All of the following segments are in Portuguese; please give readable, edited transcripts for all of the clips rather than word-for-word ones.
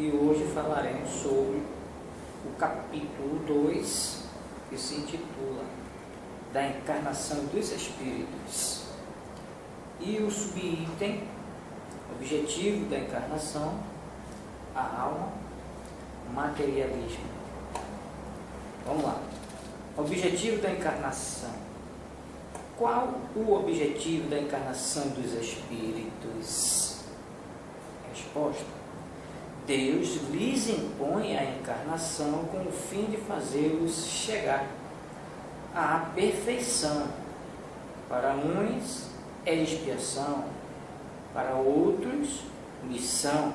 e hoje falaremos sobre o capítulo 2, que se intitula Da Encarnação dos Espíritos. E o subitem, objetivo da encarnação, a alma, materialismo. Vamos lá. Objetivo da encarnação. Qual o objetivo da encarnação dos espíritos? Resposta: Deus lhes impõe a encarnação com o fim de fazê-los chegar à perfeição. Para uns é expiação, para outros missão,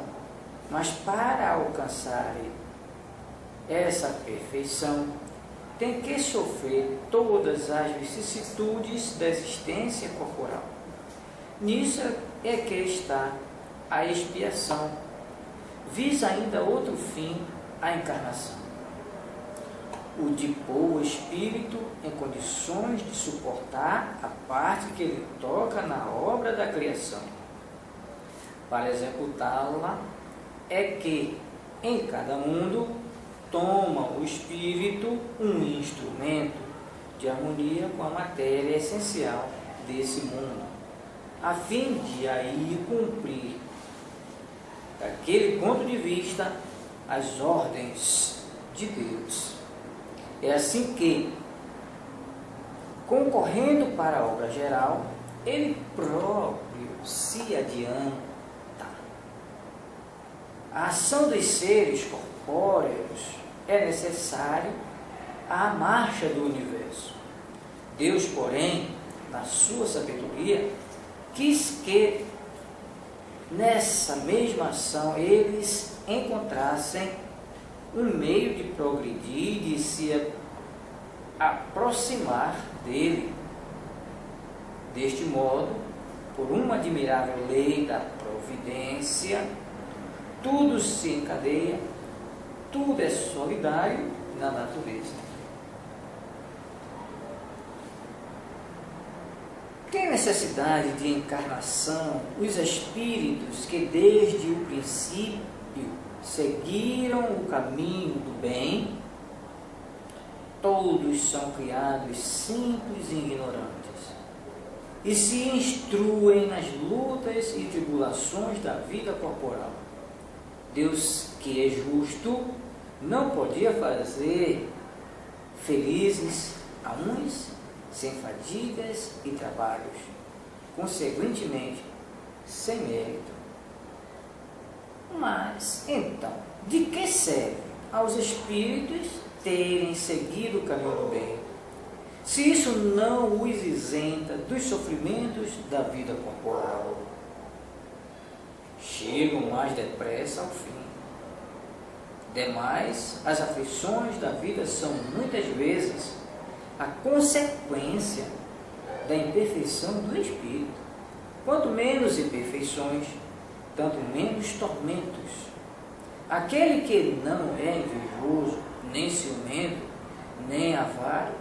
mas para alcançarem essa perfeição tem que sofrer todas as vicissitudes da existência corporal. Nisso é que está a expiação. Visa ainda outro fim, a encarnação: o de pôr o espírito em condições de suportar a parte que ele toca na obra da criação. Para executá-la é que, em cada mundo, toma o espírito um instrumento de harmonia com a matéria essencial desse mundo, a fim de aí cumprir, daquele ponto de vista, as ordens de Deus. É assim que, concorrendo para a obra geral, ele próprio se adianta. A ação dos seres corpóreos é necessária à marcha do universo. Deus, porém, na sua sabedoria, quis que nessa mesma ação eles encontrassem um meio de progredir, de se aproximar dele. Deste modo, por uma admirável lei da providência, tudo se encadeia, tudo é solidário na natureza. Tem necessidade de encarnação os espíritos que desde o princípio seguiram o caminho do bem. Todos são criados simples e ignorantes e se instruem nas lutas e tribulações da vida corporal. Deus, que é justo, não podia fazer felizes a uns sem fadigas e trabalhos, consequentemente, sem mérito. Mas, então, de que serve aos espíritos terem seguido o caminho do bem, se isso não os isenta dos sofrimentos da vida corporal? Chegam mais depressa ao fim. Demais, as aflições da vida são muitas vezes a consequência da imperfeição do espírito. Quanto menos imperfeições, tanto menos tormentos. Aquele que não é invejoso, nem ciumento, nem avaro,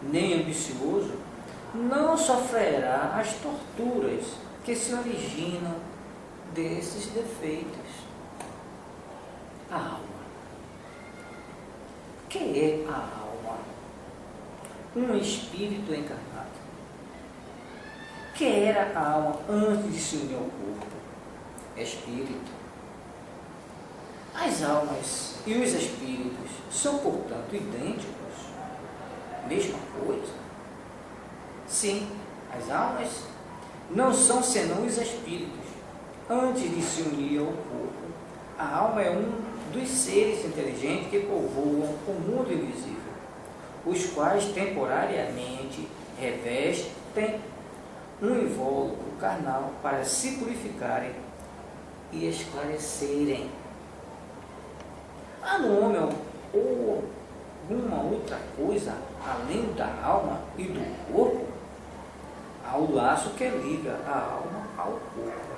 nem ambicioso, não sofrerá as torturas que se originam desses defeitos. A alma. O que é a alma? Um espírito encarnado. O que era a alma antes de se unir ao corpo? Espírito. As almas e os espíritos são, portanto, idênticos? Mesma coisa? Sim, as almas não são senão os espíritos. Antes de se unir ao corpo, a alma é um dos seres inteligentes que povoam o mundo invisível, os quais temporariamente revestem um invólucro carnal para se purificarem e esclarecerem. Há no homem ou alguma outra coisa além da alma e do corpo? Há o laço que liga a alma ao corpo.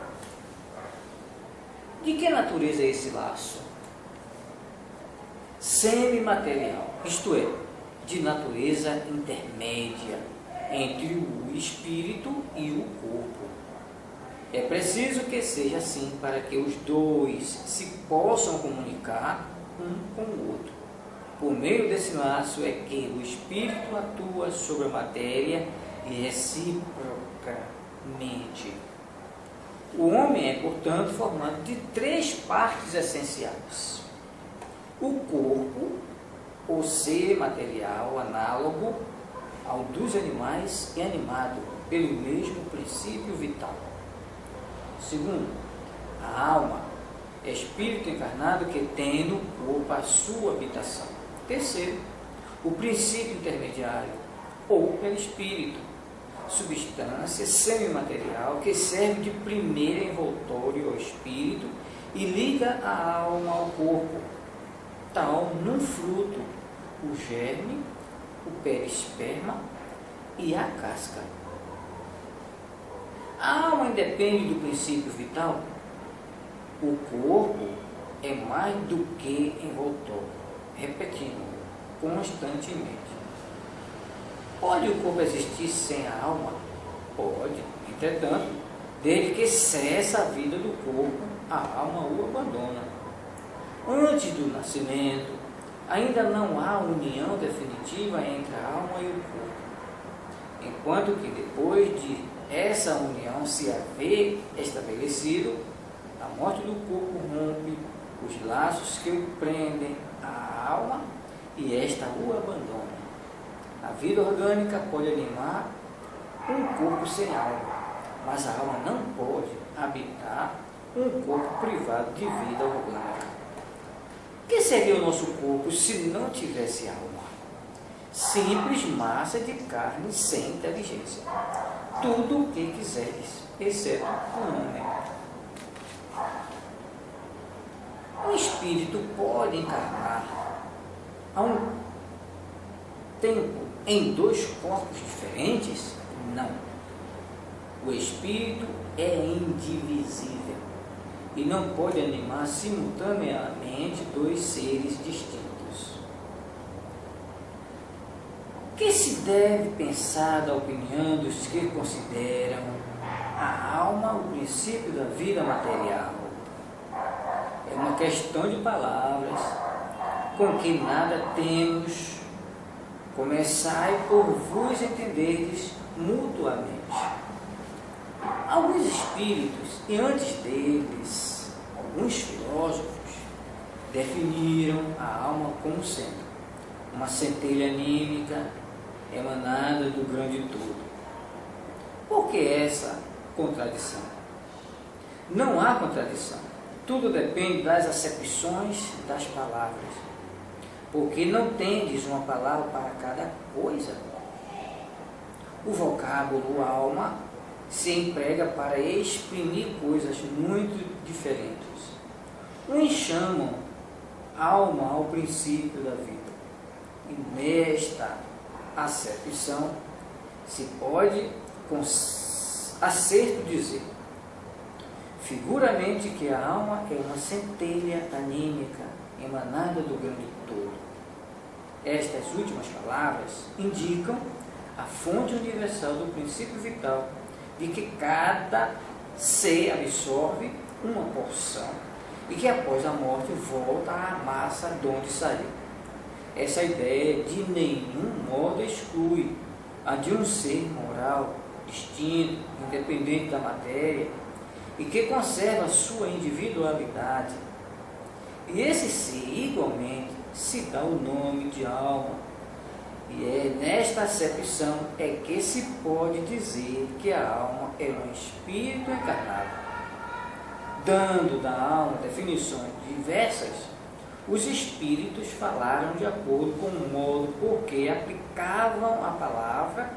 De que natureza é esse laço? Semimaterial, isto é, de natureza intermédia entre o espírito e o corpo. É preciso que seja assim para que os dois se possam comunicar um com o outro. Por meio desse laço é que o espírito atua sobre a matéria e reciprocamente. O homem é, portanto, formado de 3 partes essenciais: o corpo, ou ser material análogo ao dos animais e animado pelo mesmo princípio vital. Segundo, a alma, espírito encarnado que tem no corpo a sua habitação. Terceiro, o princípio intermediário, ou perispírito, substância semimaterial que serve de primeiro envoltório ao espírito e liga a alma ao corpo, tal num fruto, o germe, o perisperma e a casca. A alma independe do princípio vital. O corpo é mais do que envoltório. Repetindo, constantemente. Pode o corpo existir sem a alma? Pode. Entretanto, desde que cessa a vida do corpo, a alma o abandona. Antes do nascimento, ainda não há união definitiva entre a alma e o corpo. Enquanto que depois de essa união se haver estabelecido, a morte do corpo rompe os laços que o prendem à alma e esta o abandona. A vida orgânica pode animar um corpo sem alma, mas a alma não pode habitar um corpo privado de vida orgânica. O que seria o nosso corpo se não tivesse alma? Simples massa de carne sem inteligência. Tudo o que quiseres, exceto o nome. O espírito pode encarnar a um tempo em 2 corpos diferentes? Não. O espírito é indivisível e não pode animar simultaneamente 2 seres distintos. O que se deve pensar da opinião dos que consideram a alma o princípio da vida material? É uma questão de palavras com que nada temos. Começai por vos entenderdes mutuamente. Alguns espíritos, e antes deles, alguns filósofos, definiram a alma como sendo uma centelha anímica emanada do grande todo. Por que essa contradição? Não há contradição. Tudo depende das acepções das palavras. Porque não tendes uma palavra para cada coisa. O vocábulo alma se emprega para exprimir coisas muito diferentes. Uns chamam alma ao princípio da vida. E nesta acepção se pode com acerto dizer figuramente que a alma é uma centelha anímica emanada do grande todo. Estas últimas palavras indicam a fonte universal do princípio vital, de que cada ser absorve uma porção e que após a morte volta à massa de onde saiu. Essa ideia de nenhum modo exclui a de um ser moral, distinto, independente da matéria e que conserva sua individualidade. E esse ser, igualmente, se dá o nome de alma. E é nesta acepção é que se pode dizer que a alma é um espírito encarnado. Dando da alma definições diversas, os espíritos falaram de acordo com o modo por que aplicavam a palavra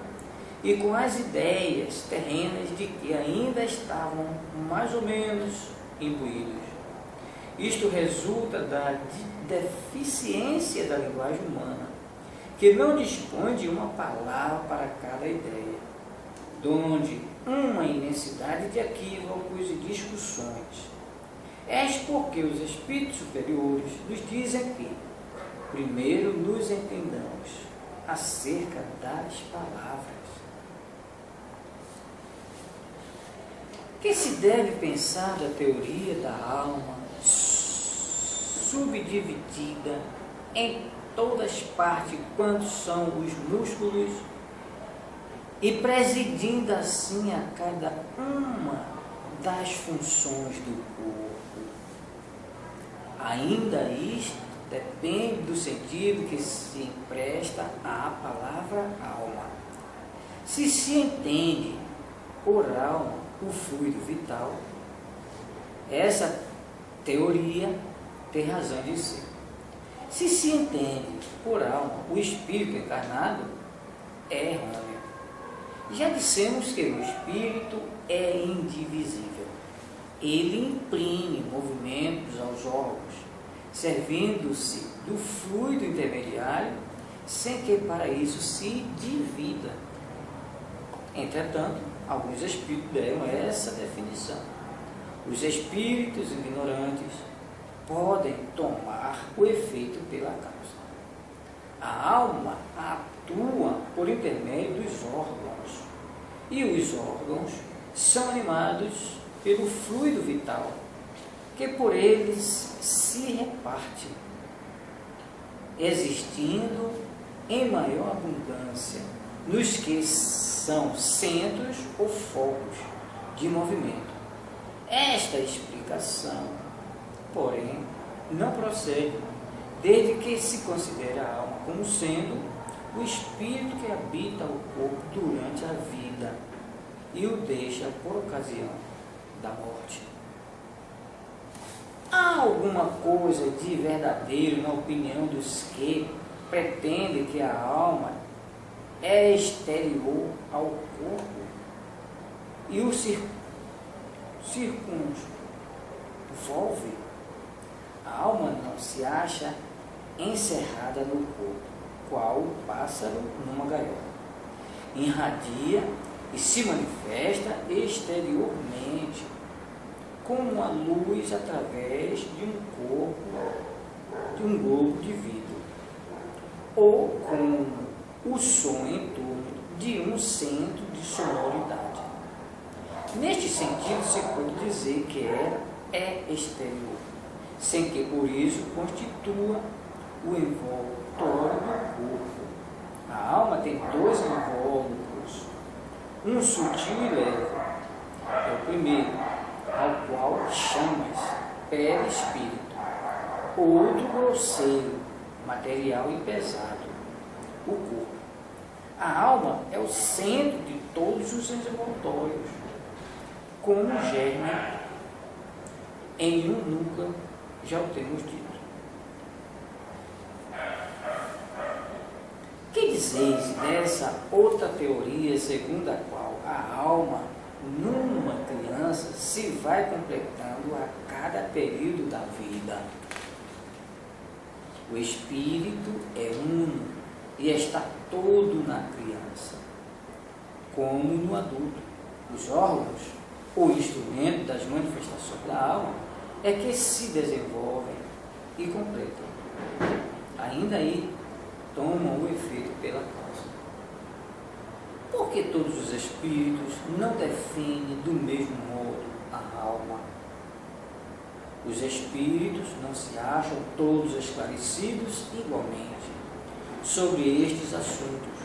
e com as ideias terrenas de que ainda estavam mais ou menos imbuídos. Isto resulta da deficiência da linguagem humana, que não dispõe de uma palavra para cada ideia, donde uma imensidade de equívocos e discussões. És porque os espíritos superiores nos dizem que primeiro nos entendamos acerca das palavras. Que se deve pensar da teoria da alma subdividida em todas as partes, quanto são os músculos, e presidindo assim a cada uma das funções do corpo? Ainda isto depende do sentido que se empresta à palavra alma. Se se entende por alma o fluido vital, essa teoria tem razão de ser. Se se entende por alma o espírito encarnado, é errôneo. Já dissemos que o espírito é indivisível. Ele imprime movimentos aos órgãos, servindo-se do fluido intermediário, sem que para isso se divida. Entretanto, alguns espíritos deram essa definição. Os espíritos ignorantes podem tomar o efeito pela causa. A alma atua por intermédio dos órgãos, e os órgãos são animados pelo fluido vital, que por eles se reparte, existindo em maior abundância nos que são centros ou focos de movimento. Esta explicação, porém, não procede, desde que se considere a alma como sendo o espírito que habita o corpo durante a vida e o deixa por ocasião da morte. Há alguma coisa de verdadeiro na opinião dos que pretendem que a alma é exterior ao corpo e o circunvolve? A alma não se acha encerrada no corpo, qual o pássaro numa gaiola. Irradia e se manifesta exteriormente, como a luz através de um globo de vidro, ou como o som em torno de um centro de sonoridade. Neste sentido, se pode dizer que é exterior, sem que por isso constitua o envoltório do corpo. A alma tem dois invólucros, um sutil e leve, é o primeiro, ao qual chamas perispírito, outro grosseiro, material e pesado, o corpo. A alma é o centro de todos os envoltórios, como germe em um núcleo, já o temos dito. Que dizeis dessa outra teoria segundo a qual a alma numa criança se vai completando a cada período da vida? O espírito é uno e está todo na criança, como no adulto. Os órgãos, o instrumento das manifestações da alma, é que se desenvolvem e completam. Ainda aí tomam o efeito pela causa. Por que todos os espíritos não definem do mesmo modo a alma? Os espíritos não se acham todos esclarecidos igualmente sobre estes assuntos.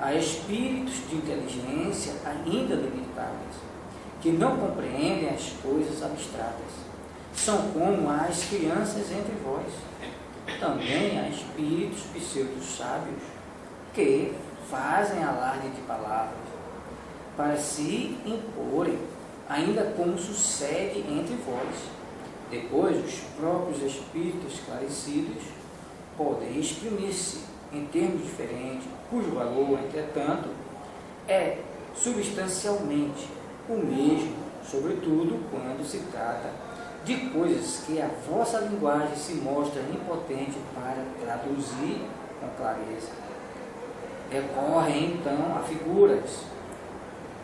Há espíritos de inteligência ainda limitadas, que não compreendem as coisas abstratas. São como as crianças entre vós. Também há espíritos pseudo-sábios que fazem alarde de palavras para se imporem, ainda como sucede entre vós. Depois, os próprios espíritos esclarecidos podem exprimir-se em termos diferentes, cujo valor, entretanto, é substancialmente o mesmo, sobretudo quando se trata de coisas que a vossa linguagem se mostra impotente para traduzir com clareza. Recorrem então a figuras,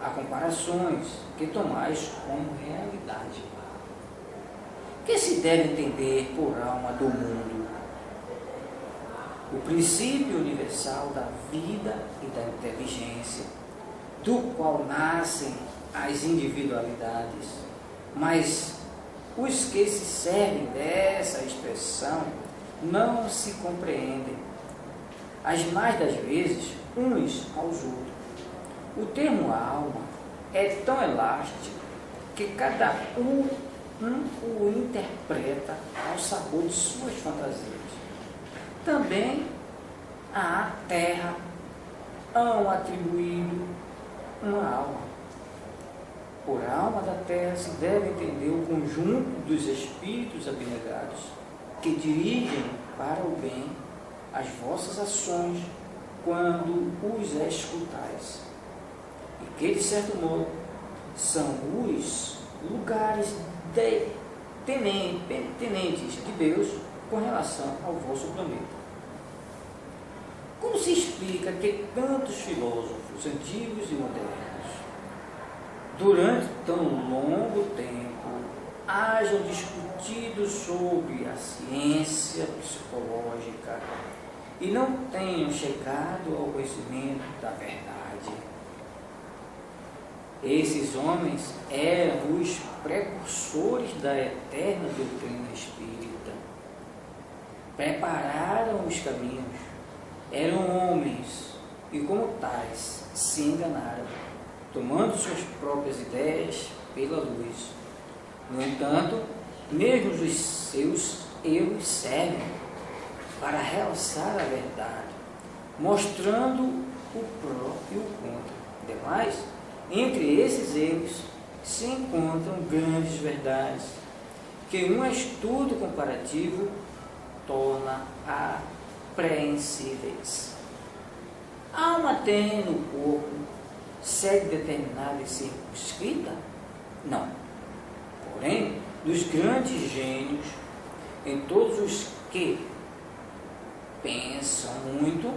a comparações que tomais como realidade. O que se deve entender por alma do mundo? O princípio universal da vida e da inteligência, do qual nascem as individualidades, mas os que se servem dessa expressão não se compreendem, as mais das vezes, uns aos outros. O termo alma é tão elástico que cada um o interpreta ao sabor de suas fantasias. Também à terra hão atribuído uma alma. Por alma da terra se deve entender o conjunto dos espíritos abnegados que dirigem para o bem as vossas ações quando os escutais, e que, de certo modo, são os lugares tenentes de Deus com relação ao vosso planeta. Como se explica que tantos filósofos antigos e modernos, durante tão longo tempo, hajam discutido sobre a ciência psicológica e não tenham chegado ao conhecimento da verdade? Esses homens eram os precursores da eterna doutrina espírita. Prepararam os caminhos, eram homens e, como tais, se enganaram, tomando suas próprias ideias pela luz. No entanto, mesmo os seus erros servem para realçar a verdade, mostrando o pró e o contra. Demais, entre esses erros se encontram grandes verdades que um estudo comparativo torna apreensíveis. A alma tem no corpo sede determinada e circunscrita? Não. Porém, dos grandes gênios, em todos os que pensam muito,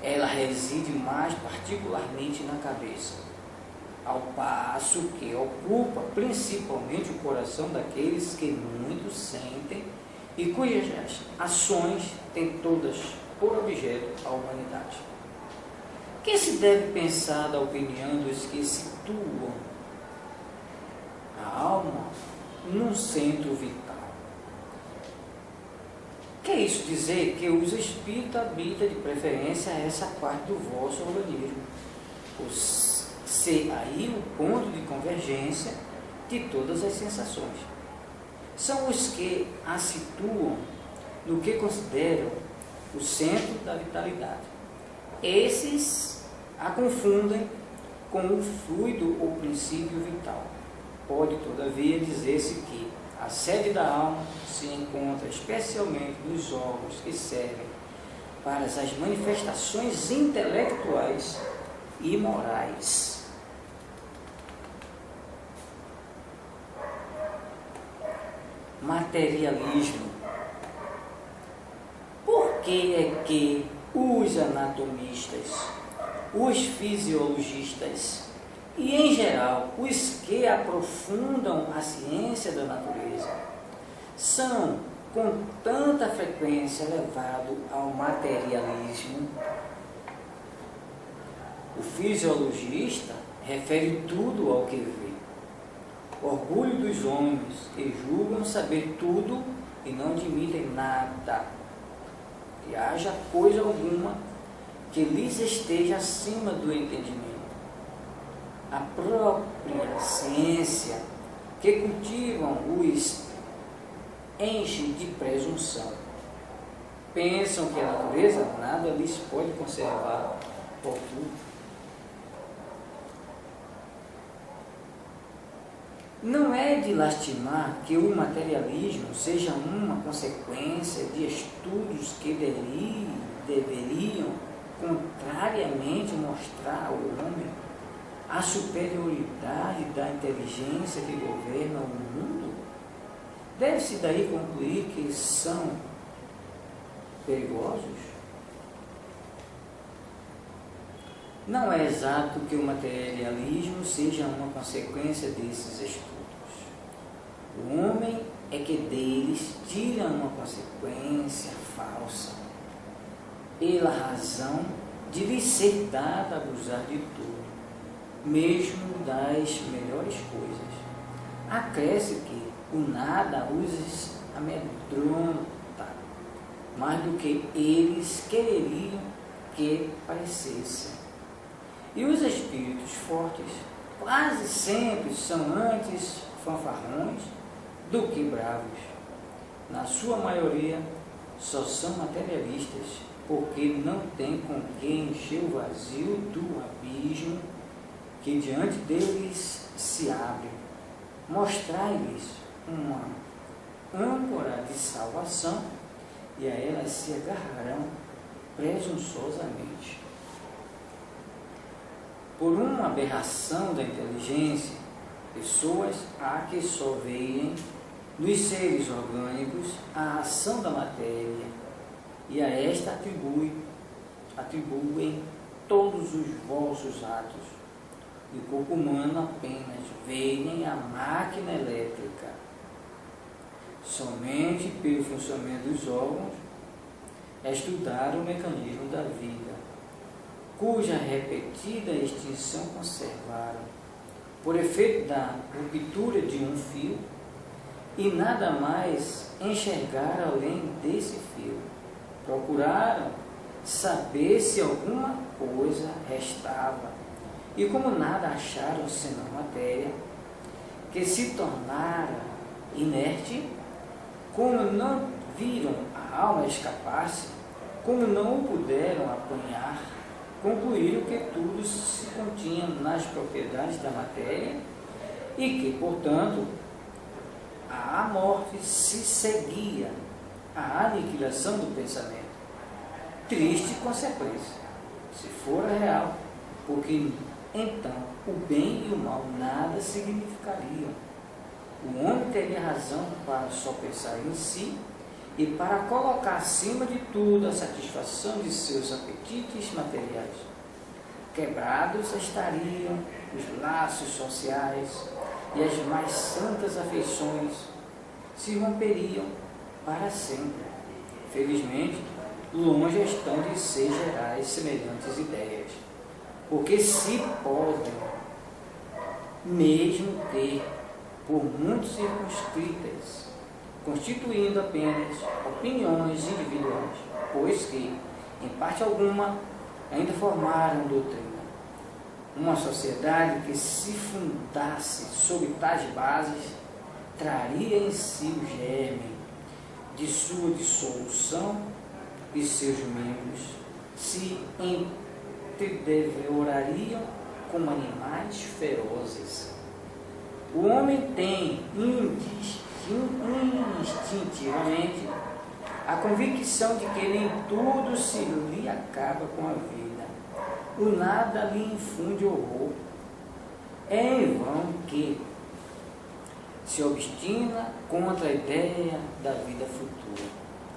ela reside mais particularmente na cabeça, ao passo que ocupa principalmente o coração daqueles que muito sentem e cujas ações têm todas por objeto a humanidade. Que se deve pensar da opinião dos que situam a alma num centro vital? Quer isso dizer que os espíritos habitam de preferência essa parte do vosso organismo, por ser aí o ponto de convergência de todas as sensações. São os que a situam no que consideram o centro da vitalidade. Esses a confundem com o fluido ou princípio vital. Pode, todavia, dizer-se que a sede da alma se encontra especialmente nos órgãos que servem para as manifestações intelectuais e morais. Materialismo. Por que é que os anatomistas, os fisiologistas e, em geral, os que aprofundam a ciência da natureza são com tanta frequência levados ao materialismo? O fisiologista refere tudo ao que vê. Orgulho dos homens que julgam saber tudo e não admitem nada, que haja coisa alguma que lhes esteja acima do entendimento. A própria ciência que cultivam os enche de presunção. Pensam que a natureza nada lhes pode conservar oculto. Não é de lastimar que o materialismo seja uma consequência de estudos que deveriam, contrariamente, mostrar ao homem a superioridade da inteligência que governa o mundo? Deve-se daí concluir que são perigosos? Não é exato que o materialismo seja uma consequência desses estudos. O homem é que deles tira uma consequência falsa, pela razão de lhe ser dada a abusar de tudo. mesmo das melhores coisas. Acresce que o nada os amedronta mais do que eles quereriam que parecesse. E os espíritos fortes quase sempre são antes fanfarrões do que bravos. Na sua maioria, só são materialistas, porque não têm com que encher o vazio do abismo que diante deles se abre. Mostrai-lhes uma âncora de salvação, e a elas se agarrarão presunçosamente. Por uma aberração da inteligência, pessoas há que só veem nos seres orgânicos a ação da matéria, e a esta atribuem todos os vossos atos. E o corpo humano apenas veem a máquina elétrica. Somente pelo funcionamento dos órgãos estudar o mecanismo da vida, cuja repetida extinção conservaram, por efeito da ruptura de um fio, e nada mais enxergaram além desse fio. Procuraram saber se alguma coisa restava, e como nada acharam senão matéria, que se tornara inerte, como não viram a alma escapar-se, como não o puderam apanhar, concluíram que tudo se continha nas propriedades da matéria e que, portanto, a morte se seguia à aniquilação do pensamento. Triste consequência, se for real, porque então o bem e o mal nada significariam. O homem teria razão para só pensar em si e para colocar acima de tudo a satisfação de seus apetites materiais. Quebrados estariam os laços sociais e as mais santas afeições se romperiam para sempre. Felizmente, longe estão de ser gerais semelhantes ideias, porque se podem mesmo ter por muito circunscritas, constituindo apenas opiniões individuais, pois que, em parte alguma, ainda formaram doutrina. Uma sociedade que se fundasse sobre tais bases traria em si o germe de sua dissolução, e seus membros se entredevorariam como animais ferozes. O homem tem instintivamente a convicção de que nem tudo se lhe acaba com a vida. O nada lhe infunde horror. É em vão que se obstina contra a ideia da vida futura.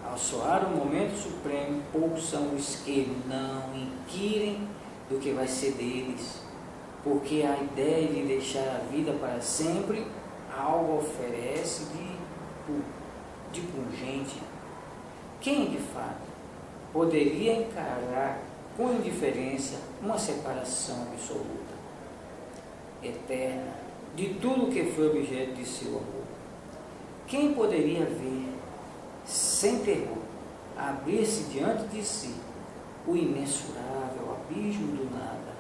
Ao soar o momento supremo, poucos são os que não inquirem do que vai ser deles, porque a ideia de deixar a vida para sempre algo oferece de pungente. Quem, de fato, poderia encarar com indiferença uma separação absoluta, eterna, de tudo que foi objeto de seu amor? Quem poderia ver, sem terror, abrir-se diante de si o imensurável abismo do nada,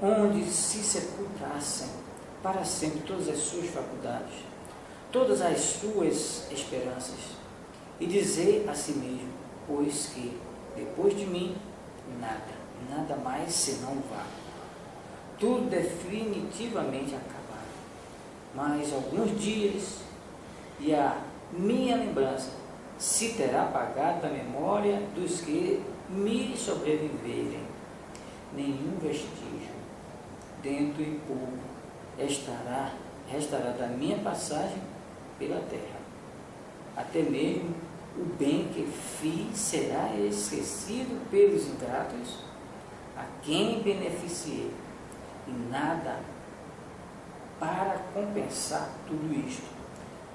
onde se sepultassem para sempre todas as suas faculdades, todas as suas esperanças, e dizer a si mesmo: pois que, depois de mim, nada mais senão vá. Tudo definitivamente acabado. Mas alguns dias, e a minha lembrança se terá apagado da memória dos que me sobreviverem. Nenhum vestígio, dentro e pouco, restará da minha passagem pela terra. Até mesmo o bem que fiz será esquecido pelos ingratos a quem beneficiei, e nada para compensar tudo isto,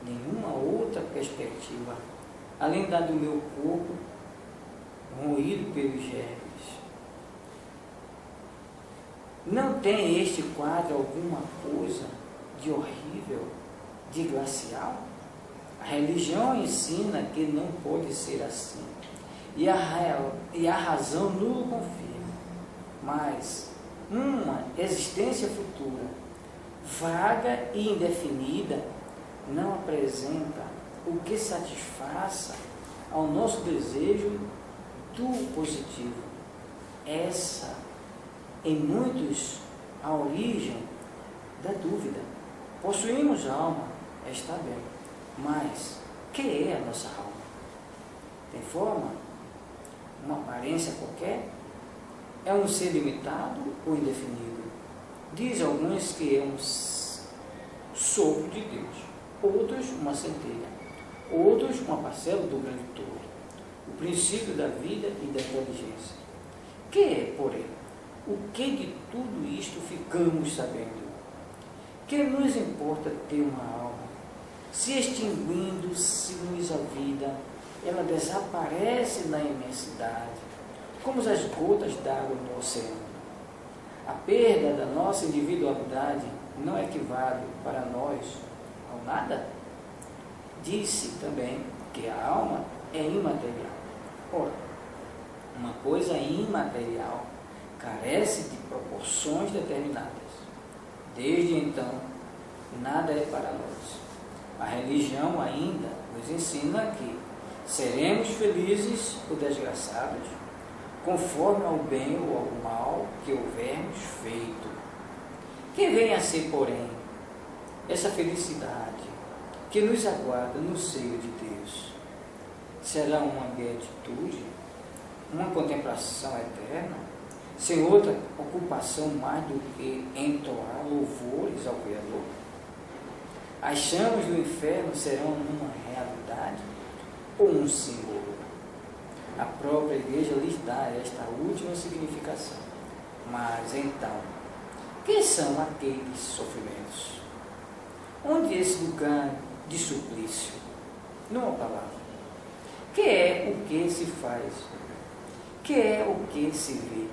nenhuma outra perspectiva, além da do meu corpo roído pelos germes. Não tem este quadro alguma coisa de horrível, de glacial? A religião ensina que não pode ser assim, e a razão não o confirma, mas uma existência futura, vaga e indefinida, não apresenta o que satisfaça ao nosso desejo do positivo. Essa, em muitos, a origem da dúvida. Possuímos alma, está bem, mas que é a nossa alma? Tem forma? Uma aparência qualquer? É um ser limitado ou indefinido? Diz alguns que é um sopro de Deus, outros uma centelha, outros uma parcela do grande todo, o princípio da vida e da inteligência. Que é, porém, o que de tudo isto ficamos sabendo? Que nos importa ter uma alma? Se extinguindo-se-nos a vida, ela desaparece na imensidade, como as gotas d'água no oceano. A perda da nossa individualidade não equivale para nós ao nada? Disse também que a alma é imaterial. Ora, uma coisa imaterial carece de proporções determinadas. Desde então, nada é para nós. A religião ainda nos ensina que seremos felizes ou desgraçados, conforme ao bem ou ao mal que houvermos feito. Que vem a ser, porém, essa felicidade que nos aguarda no seio de Deus? Será uma beatitude, uma contemplação eterna, sem outra ocupação mais do que entoar louvores ao Criador? As chamas do inferno serão uma realidade ou um símbolo? A própria igreja lhes dá esta última significação. Mas então, que são aqueles sofrimentos? Onde esse lugar de suplício? Numa palavra. Que é o que se faz? Que é o que se vê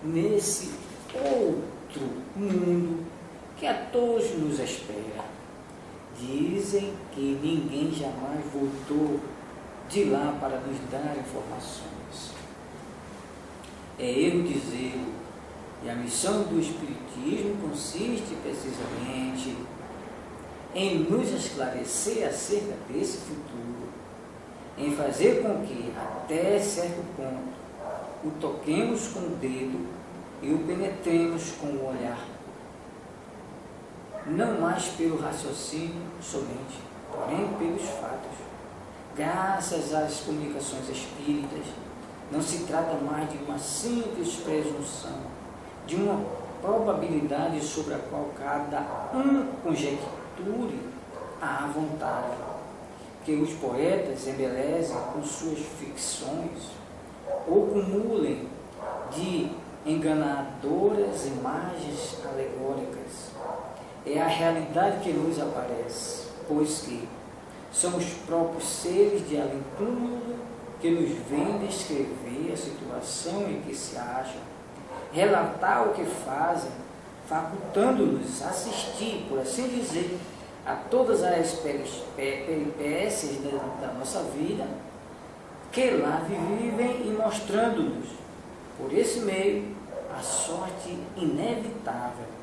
nesse outro mundo que a todos nos espera? Dizem que ninguém jamais voltou de lá para nos dar informações. É erro dizê-lo, e a missão do Espiritismo consiste precisamente em nos esclarecer acerca desse futuro, em fazer com que, até certo ponto, o toquemos com o dedo e o penetremos com o olhar. Não mais pelo raciocínio somente, porém pelos fatos. Graças às comunicações espíritas, não se trata mais de uma simples presunção, de uma probabilidade sobre a qual cada um conjecture à vontade, que os poetas embelezem com suas ficções ou cumulem de enganadoras imagens alegóricas. É a realidade que nos aparece, pois que são os próprios seres de além-túmulo que nos vêm descrever a situação em que se acham, relatar o que fazem, facultando-nos assistir, por assim dizer, a todas as peripécias da nossa vida, que lá vivem e mostrando-nos, por esse meio, a sorte inevitável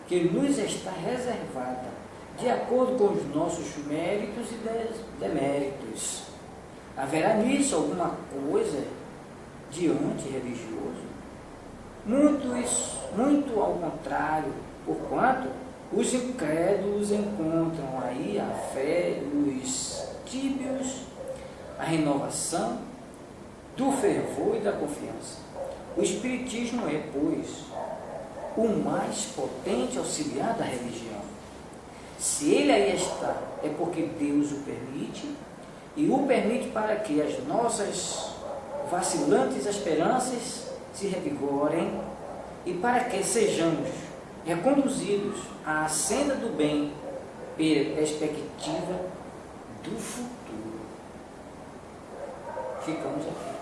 que nos está reservada, de acordo com os nossos méritos e deméritos. Haverá nisso alguma coisa de antirreligioso? Muito ao contrário, porquanto os incrédulos encontram aí a fé dos tíbios, a renovação do fervor e da confiança. O Espiritismo é, pois, o mais potente auxiliar da religião. Se ele aí está, é porque Deus o permite, e o permite para que as nossas vacilantes esperanças se revigorem e para que sejamos reconduzidos à senda do bem pela perspectiva do futuro. Ficamos aqui.